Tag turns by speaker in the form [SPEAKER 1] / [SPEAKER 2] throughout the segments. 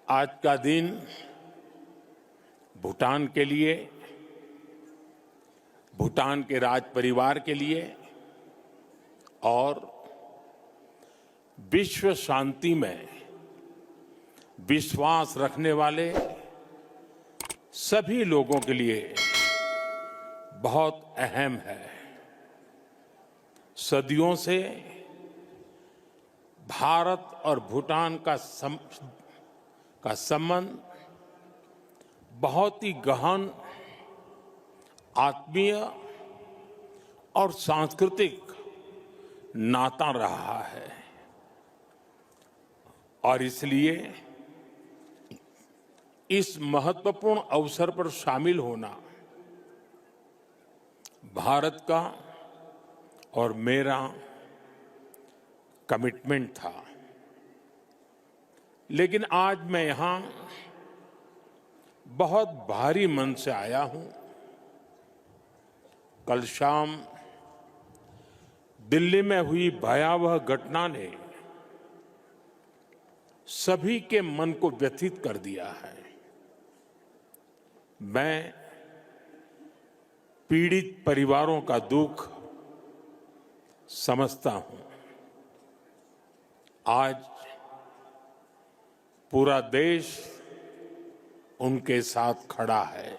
[SPEAKER 1] आज का दिन भूटान के लिए, भूटान के राज परिवार के लिए और विश्व शांति में विश्वास रखने वाले सभी लोगों के लिए बहुत अहम है। सदियों से भारत और भूटान का संबंध बहुत ही गहन, आत्मीय और सांस्कृतिक नाता रहा है और इसलिए इस महत्वपूर्ण अवसर पर शामिल होना भारत का और मेरा कमिटमेंट था। लेकिन आज मैं यहां बहुत भारी मन से आया हूं। कल शाम दिल्ली में हुई भयावह घटना ने सभी के मन को व्यथित कर दिया है। मैं पीड़ित परिवारों का दुख समझता हूं। आज पूरा देश उनके साथ खड़ा है।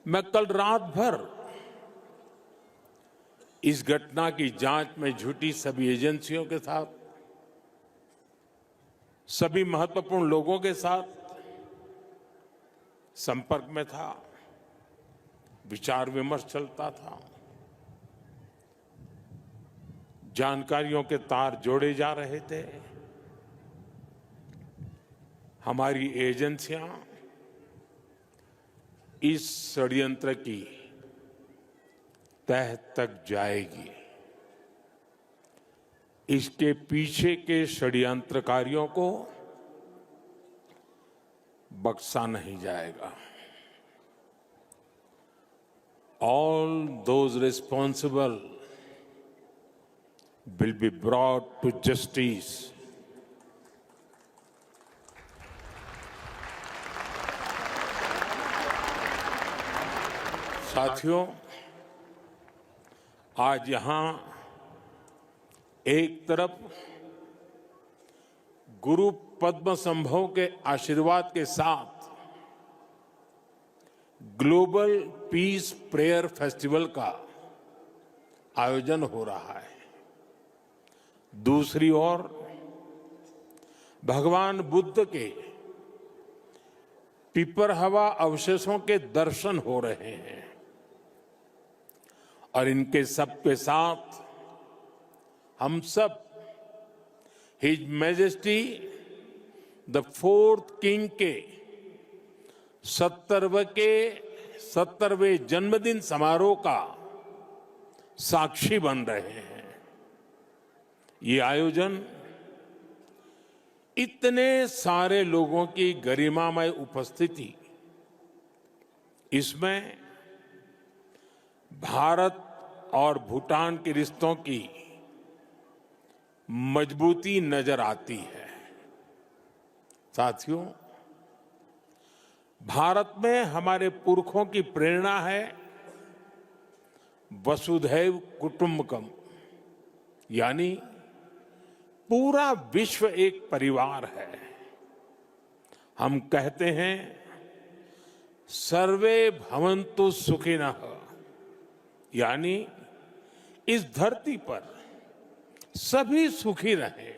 [SPEAKER 1] मैं कल रात भर इस घटना की जांच में जुटी सभी एजेंसियों के साथ, सभी महत्वपूर्ण लोगों के साथ संपर्क में था, विचार विमर्श चलता था, जानकारियों के तार जोड़े जा रहे थे। हमारी एजेंसियां इस षड्यंत्र की तह तक जाएगी। इसके पीछे के षड्यंत्रकारियों को बख्शा नहीं जाएगा। All those responsible will be brought to justice. साथियों, आज यहां एक तरफ गुरु पद्म संभव के आशीर्वाद के साथ ग्लोबल पीस प्रेयर फेस्टिवल का आयोजन हो रहा है। दूसरी ओर भगवान बुद्ध के पिपरहवा अवशेषों के दर्शन हो रहे हैं और इनके सब के साथ हम सब his majesty the fourth king के 70वें जन्मदिन समारोह का साक्षी बन रहे हैं। ये आयोजन इतने सारे लोगों की गरिमामय उपस्थिति, इसमें भारत और भूटान के रिश्तों की मजबूती नजर आती है। साथियों, भारत में हमारे पुरखों की प्रेरणा है वसुधैव कुटुंबकम, यानी पूरा विश्व एक परिवार है। हम कहते हैं सर्वे भवन्तु सुखिनः, यानी इस धरती पर सभी सुखी रहें।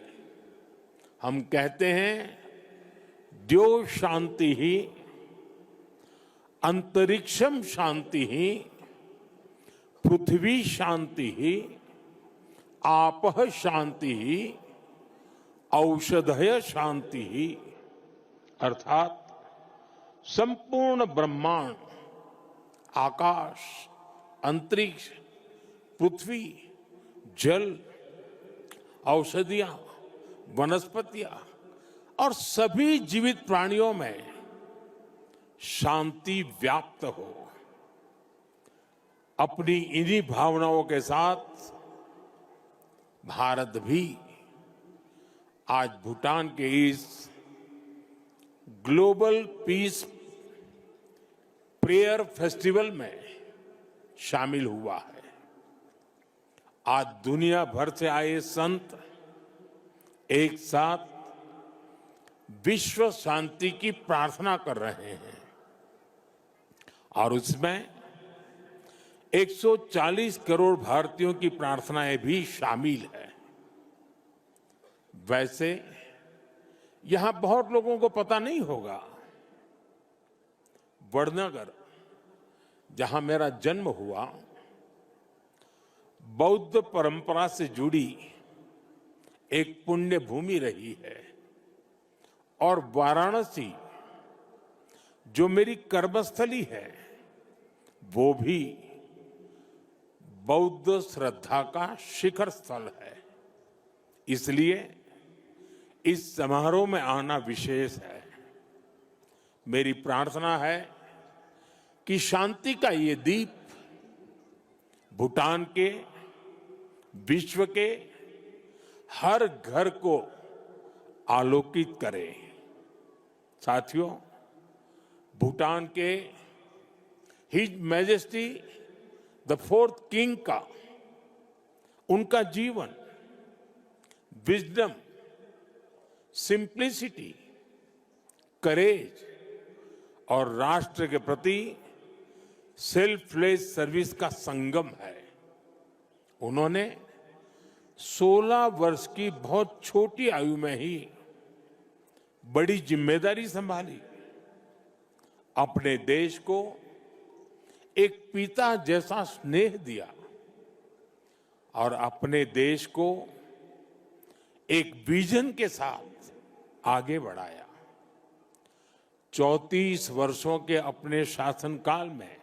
[SPEAKER 1] हम कहते हैं द्यो शांति ही, अंतरिक्षम शांति ही, पृथ्वी शांति ही, आपः शांति ही, औषधय शांति ही, अर्थात संपूर्ण ब्रह्मांड, आकाश, अंतरिक्ष, पृथ्वी, जल, औषधियां, वनस्पतियां और सभी जीवित प्राणियों में शांति व्याप्त हो। अपनी इन्हीं भावनाओं के साथ भारत भी आज भूटान के इस ग्लोबल पीस प्रेयर फेस्टिवल में शामिल हुआ है। आज दुनिया भर से आए संत एक साथ विश्व शांति की प्रार्थना कर रहे हैं और उसमें 140 करोड़ भारतीयों की प्रार्थनाएं भी शामिल है। वैसे यहां बहुत लोगों को पता नहीं होगा, वडनगर जहां मेरा जन्म हुआ बौद्ध परंपरा से जुड़ी एक पुण्य भूमि रही है और वाराणसी जो मेरी कर्मस्थली है वो भी बौद्ध श्रद्धा का शिखर स्थल है। इसलिए इस समारोह में आना विशेष है। मेरी प्रार्थना है कि शांति का ये दीप भूटान के, विश्व के हर घर को आलोकित करे। साथियों, भूटान के his majesty the fourth king का उनका जीवन, विजडम, सिंप्लिसिटी, करेज और राष्ट्र के प्रति सेल्फलेस सर्विस का संगम है। उन्होंने 16 वर्ष की बहुत छोटी आयु में ही बड़ी जिम्मेदारी संभाली, अपने देश को एक पिता जैसा स्नेह दिया और अपने देश को एक विजन के साथ आगे बढ़ाया। 34 वर्षों के अपने शासनकाल में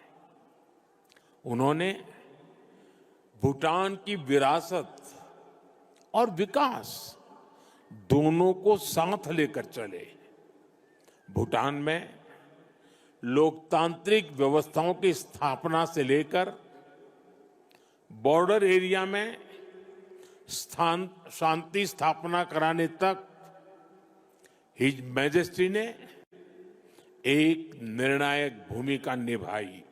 [SPEAKER 1] उन्होंने भूटान की विरासत और विकास दोनों को साथ लेकर चले। भूटान में लोकतांत्रिक व्यवस्थाओं की स्थापना से लेकर बॉर्डर एरिया में शांति स्थापना कराने तक हिज मैजेस्टी ने एक निर्णायक भूमिका निभाई।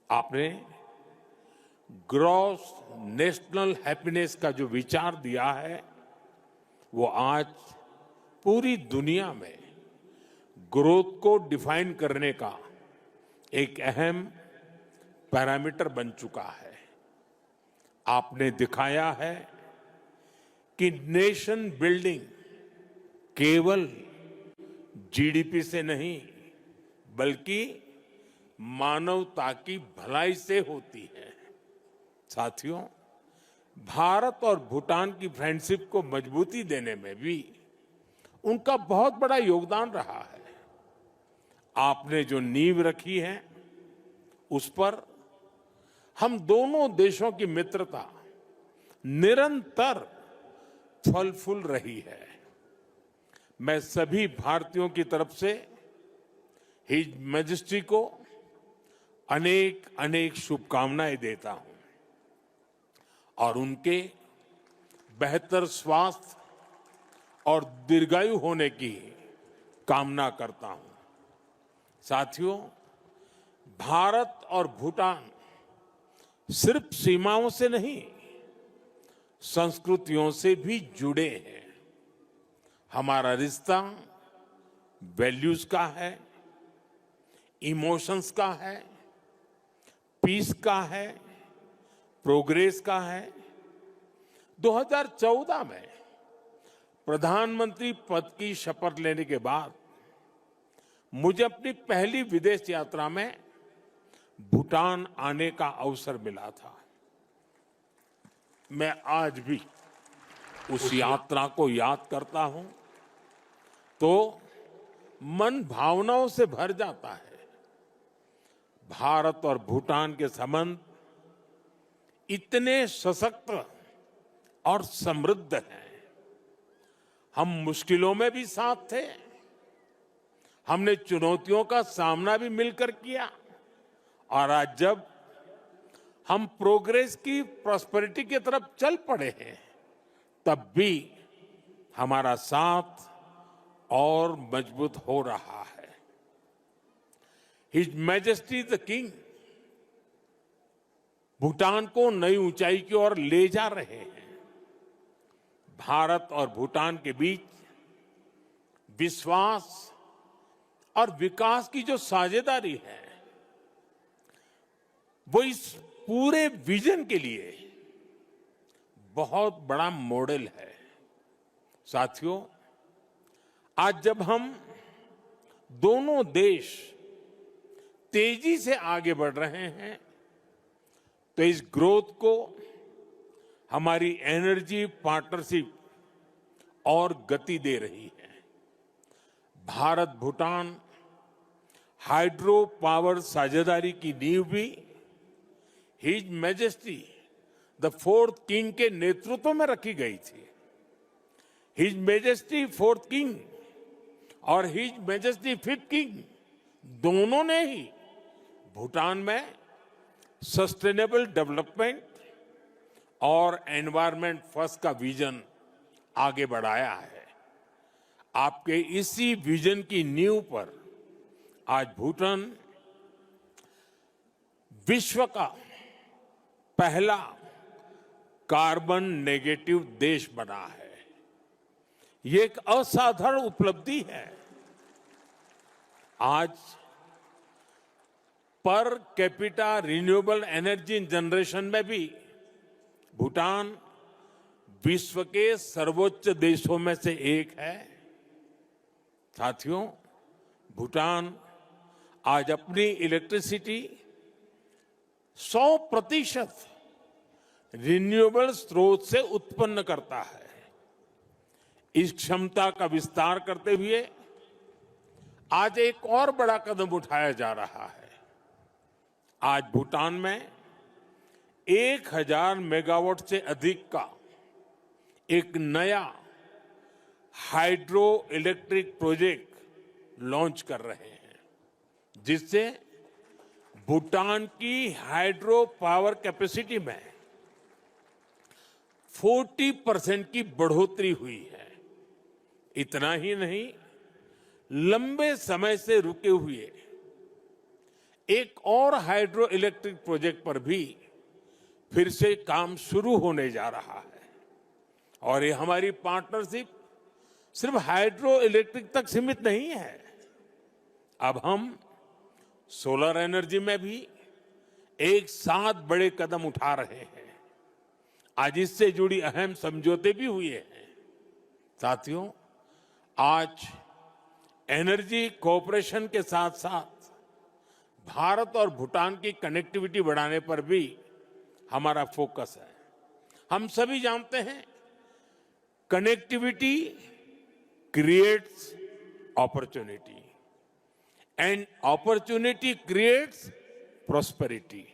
[SPEAKER 1] आपने ग्रॉस नेशनल हैप्पीनेस का जो विचार दिया है वो आज पूरी दुनिया में ग्रोथ को डिफाइन करने का एक अहम पैरामीटर बन चुका है। आपने दिखाया है कि नेशन बिल्डिंग केवल जीडीपी से नहीं बल्कि मानवता की भलाई से होती है। साथियों, भारत और भूटान की फ्रेंडशिप को मजबूती देने में भी उनका बहुत बड़ा योगदान रहा है। आपने जो नींव रखी है उस पर हम दोनों देशों की मित्रता निरंतर फल फूल रही है। मैं सभी भारतीयों की तरफ से हिज मैजेस्टी को अनेक अनेक शुभकामनाएं देता हूं और उनके बेहतर स्वास्थ्य और दीर्घायु होने की कामना करता हूं। साथियों, भारत और भूटान सिर्फ सीमाओं से नहीं, संस्कृतियों से भी जुड़े हैं। हमारा रिश्ता वैल्यूज का है, इमोशंस का है, पीस का है, प्रोग्रेस का है। 2014 में प्रधानमंत्री पद की शपथ लेने के बाद मुझे अपनी पहली विदेश यात्रा में भूटान आने का अवसर मिला था। मैं आज भी उस यात्रा को याद करता हूं तो मन भावनाओं से भर जाता है। भारत और भूटान के संबंध इतने सशक्त और समृद्ध हैं। हम मुश्किलों में भी साथ थे, हमने चुनौतियों का सामना भी मिलकर किया और आज जब हम प्रोग्रेस की प्रॉस्पेरिटी की तरफ चल पड़े हैं तब भी हमारा साथ और मजबूत हो रहा है। His majesty the king Bhutan को नई ऊंचाई की ओर ले जा रहे हैं। भारत और भूटान के बीच विश्वास और विकास की जो साझेदारी है, वो इस पूरे विजन के लिए बहुत बड़ा मॉडल है। साथियों, आज जब हम दोनों देश तेजी से आगे बढ़ रहे हैं, तो इस ग्रोथ को हमारी एनर्जी पार्टनरशिप और गति दे रही है। भारत भूटान हाइड्रो पावर साझेदारी की नींव भी his majesty the fourth king के नेतृत्व में रखी गई थी। हिज मैजेस्टी फोर्थ किंग और हिज मैजेस्टी फिफ्थ किंग दोनों ने ही भूटान में सस्टेनेबल डेवलपमेंट और एनवायरमेंट फर्स्ट का विजन आगे बढ़ाया है। आपके इसी विजन की नींव पर आज भूटान विश्व का पहला कार्बन नेगेटिव देश बना है। ये एक असाधारण उपलब्धि है। आज per capita renewable energy generation में भी भूटान विश्व के सर्वोच्च देशों में से एक है। साथियों, भूटान आज अपनी इलेक्ट्रिसिटी 100% रिन्यूएबल स्रोत से उत्पन्न करता है। इस क्षमता का विस्तार करते हुए आज एक और बड़ा कदम उठाया जा रहा है। आज भूटान में 1000 मेगावाट से अधिक का एक नया हाइड्रो इलेक्ट्रिक प्रोजेक्ट लॉन्च कर रहे हैं, जिससे भूटान की हाइड्रो पावर कैपेसिटी में 40% की बढ़ोतरी हुई है। इतना ही नहीं, लंबे समय से रुके हुए एक और हाइड्रो इलेक्ट्रिक प्रोजेक्ट पर भी फिर से काम शुरू होने जा रहा है। और ये हमारी पार्टनरशिप सिर्फ हाइड्रो इलेक्ट्रिक तक सीमित नहीं है। अब हम सोलर एनर्जी में भी एक साथ बड़े कदम उठा रहे हैं। आज इससे जुड़ी अहम समझौते भी हुए हैं। साथियों, आज एनर्जी कोऑपरेशन के साथ साथ भारत और भूटान की कनेक्टिविटी बढ़ाने पर भी हमारा फोकस है। हम सभी जानते हैं, connectivity creates opportunity and opportunity creates prosperity.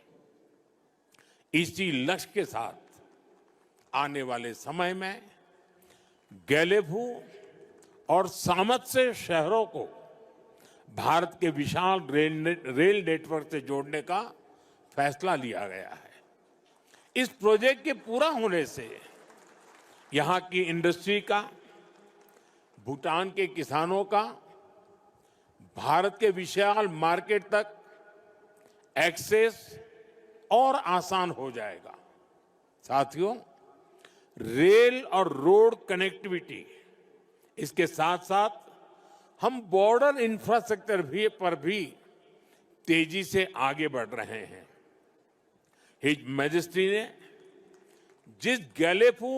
[SPEAKER 1] इसी लक्ष्य के साथ आने वाले समय में गैलेफू और सामर्थ्य शहरों को भारत के विशाल रेल नेटवर्क से जोड़ने का फैसला लिया गया है। इस प्रोजेक्ट के पूरा होने से यहां की इंडस्ट्री का, भूटान के किसानों का भारत के विशाल मार्केट तक एक्सेस और आसान हो जाएगा। साथियों, रेल और रोड कनेक्टिविटी, इसके साथ साथ हम बॉर्डर इंफ्रास्ट्रक्चर पर भी तेजी से आगे बढ़ रहे हैं। हिज मैजेस्टी ने जिस गैलेफू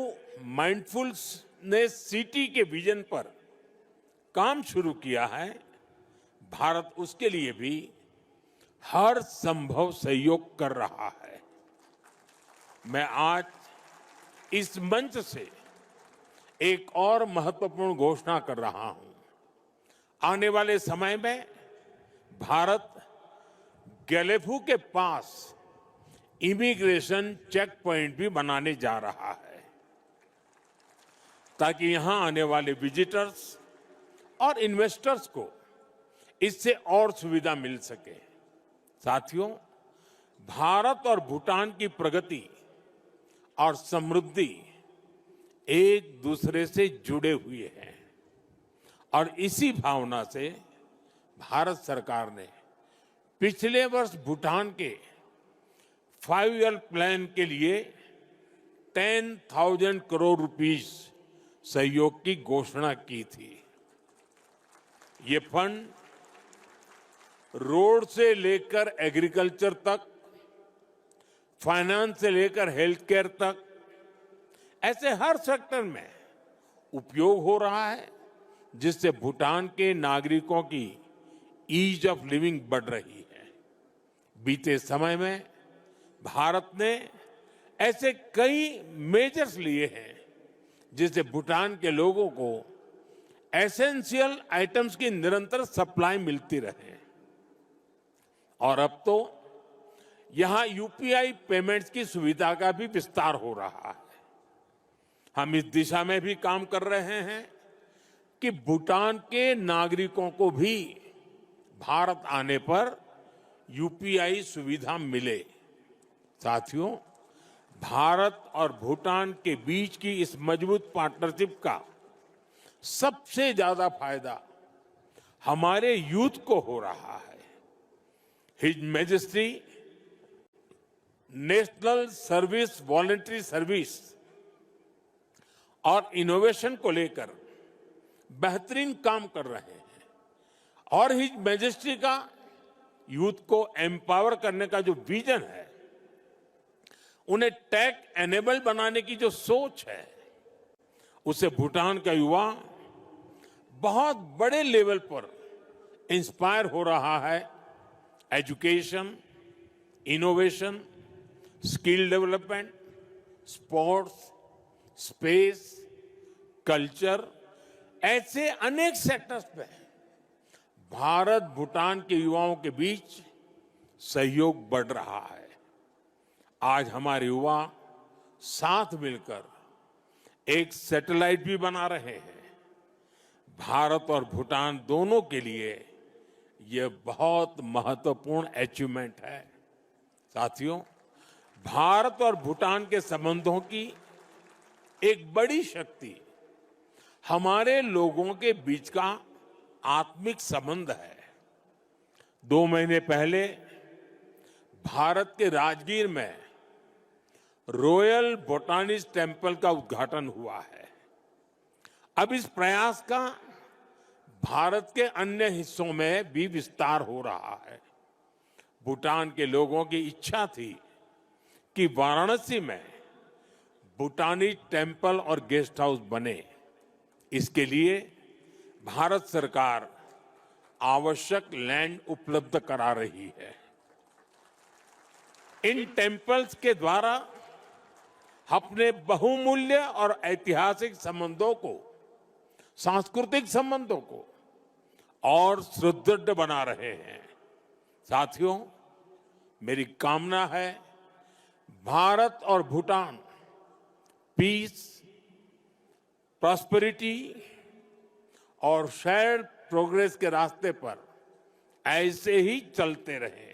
[SPEAKER 1] माइंडफुलनेस सिटी के विजन पर काम शुरू किया है, भारत उसके लिए भी हर संभव सहयोग कर रहा है। मैं आज इस मंच से एक और महत्वपूर्ण घोषणा कर रहा हूं। आने वाले समय में भारत गैलेफू के पास इमिग्रेशन चेक पॉइंट भी बनाने जा रहा है, ताकि यहां आने वाले विजिटर्स और इन्वेस्टर्स को इससे और सुविधा मिल सके। साथियों, भारत और भूटान की प्रगति और समृद्धि एक दूसरे से जुड़े हुए हैं और इसी भावना से भारत सरकार ने पिछले वर्ष भूटान के 5 ईयर प्लान के लिए 10,000 करोड़ रुपीस सहयोग की घोषणा की थी। ये फंड रोड से लेकर एग्रीकल्चर तक, फाइनेंस से लेकर हेल्थ केयर तक, ऐसे हर सेक्टर में उपयोग हो रहा है, जिससे भूटान के नागरिकों की ईज ऑफ लिविंग बढ़ रही है। बीते समय में भारत ने ऐसे कई मेजर्स लिए हैं जिससे भूटान के लोगों को एसेंशियल आइटम्स की निरंतर सप्लाई मिलती रहे और अब तो यहां यूपीआई पेमेंट्स की सुविधा का भी विस्तार हो रहा है। हम इस दिशा में भी काम कर रहे हैं कि भूटान के नागरिकों को भी भारत आने पर यूपीआई सुविधा मिले। साथियों, भारत और भूटान के बीच की इस मजबूत पार्टनरशिप का सबसे ज्यादा फायदा हमारे यूथ को हो रहा है। His majesty national service voluntary service और इनोवेशन को लेकर बेहतरीन काम कर रहे हैं और हिज मैजेस्टी का यूथ को एम्पावर करने का जो विजन है, उन्हें टेक एनेबल बनाने की जो सोच है, उससे भूटान का युवा बहुत बड़े लेवल पर इंस्पायर हो रहा है। Education, innovation, skill development, sports, space, culture, ऐसे अनेक सेक्टर्स पे भारत भूटान के युवाओं के बीच सहयोग बढ़ रहा है। आज हमारे युवा साथ मिलकर एक सैटेलाइट भी बना रहे हैं। भारत और भूटान दोनों के लिए यह बहुत महत्वपूर्ण अचीवमेंट है। साथियों, भारत और भूटान के संबंधों की एक बड़ी शक्ति हमारे लोगों के बीच का आत्मिक संबंध है। 2 महीने पहले भारत के राजगीर में रॉयल बोटानिस्ट टेम्पल का उद्घाटन हुआ है। अब इस प्रयास का भारत के अन्य हिस्सों में भी विस्तार हो रहा है। भूटान के लोगों की इच्छा थी कि वाराणसी में भूटानी टेम्पल और गेस्ट हाउस बने। इसके लिए भारत सरकार आवश्यक लैंड उपलब्ध करा रही है। इन टेम्पल्स के द्वारा अपने बहुमूल्य और ऐतिहासिक संबंधों को, सांस्कृतिक संबंधों को और सुदृढ़ बना रहे हैं। साथियों, मेरी कामना है भारत और भूटान पीस, प्रॉस्पेरिटी और शेयर्ड प्रोग्रेस के रास्ते पर ऐसे ही चलते रहे।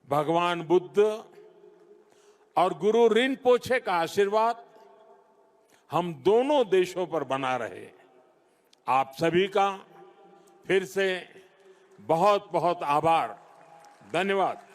[SPEAKER 1] भगवान बुद्ध और गुरु रिनपोछे का आशीर्वाद हम दोनों देशों पर बना रहे। आप सभी का फिर से बहुत बहुत आभार। धन्यवाद।